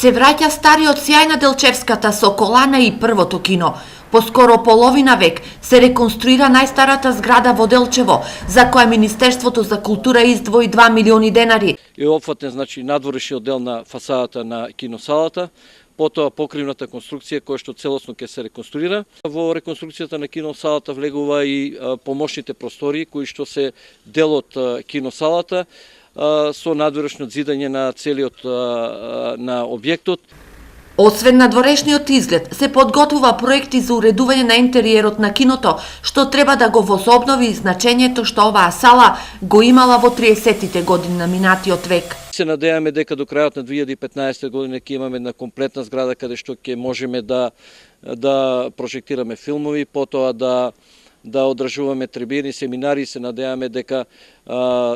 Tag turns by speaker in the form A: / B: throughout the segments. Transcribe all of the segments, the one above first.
A: Се враќа стариот сјај на Делчевската Соколана и првото кино. По скоро половина век се реконструира најстарата зграда во Делчево, за која Министерството за култура издвои 2 милиони денари.
B: И опфатен, надворешниот дел на фасадата на киносалата, потоа покривната конструкција која што целосно ќе се реконструира. Во реконструкцијата на киносалата влегува и помошните простории кои што се дел од киносалата со надворешно зидање на целиот на објектот.
A: Освен надворешниот изглед, се подготвува проекти за уредување на интериерот на киното, што треба да го возобнови значењето што оваа сала го имала во 30-тите години на минатиот век.
B: Се надеваме дека до крајот на 2015 година ќе имаме една комплетна зграда каде што ќе можеме да прожектираме филмови, потоа да одржуваме трибини, семинари. Се надеваме дека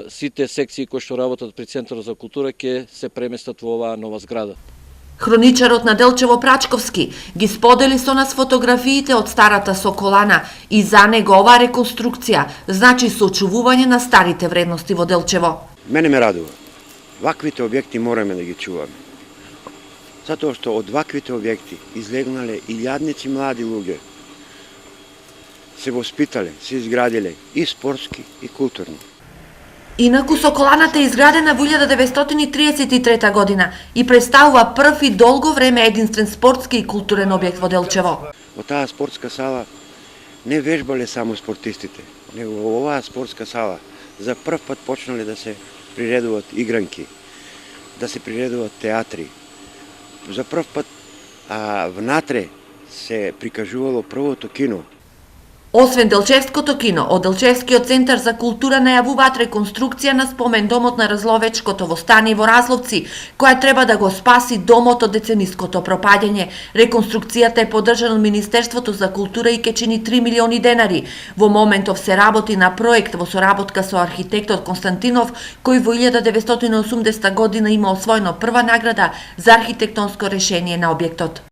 B: сите секции кои што работат при Центарот за култура ќе се преместат во оваа нова зграда.
A: Хроничарот на Делчево Прачковски ги сподели со нас фотографиите од старата Соколана и за него оваа реконструкција значи сочувување на старите вредности во Делчево.
C: Мене ме радува. Ваквите објекти мораме да ги чуваме. Затоа што од ваквите објекти излегнале илјадници млади луѓе. Се воспитале, се изградиле и спортски и културно.
A: Инаку Соколаната е изградена во 1933 година и представува прв и долго време единствен спортски и културен објект во Делчево.
C: Во таа спортска сала не вежбале само спортистите, него во оваа спортска сала за прв пат почнале да се приредуваат игранки, да се приредуваат театри. За прв пат внатре се прикажувало првото кино.
A: Освен Делчевското кино, од Делчевскиот центар за култура најавуваат реконструкција на спомен домот на Разловечкото во Стани во Разловци, која треба да го спаси домот од децениското пропаѓање. Реконструкцијата е поддржана од Министерството за култура и ќе чини 3 милиони денари. Во моментов се работи на проект во соработка со архитектот Константинов, кој во 1980 година има освоено прва награда за архитектонско решение на објектот.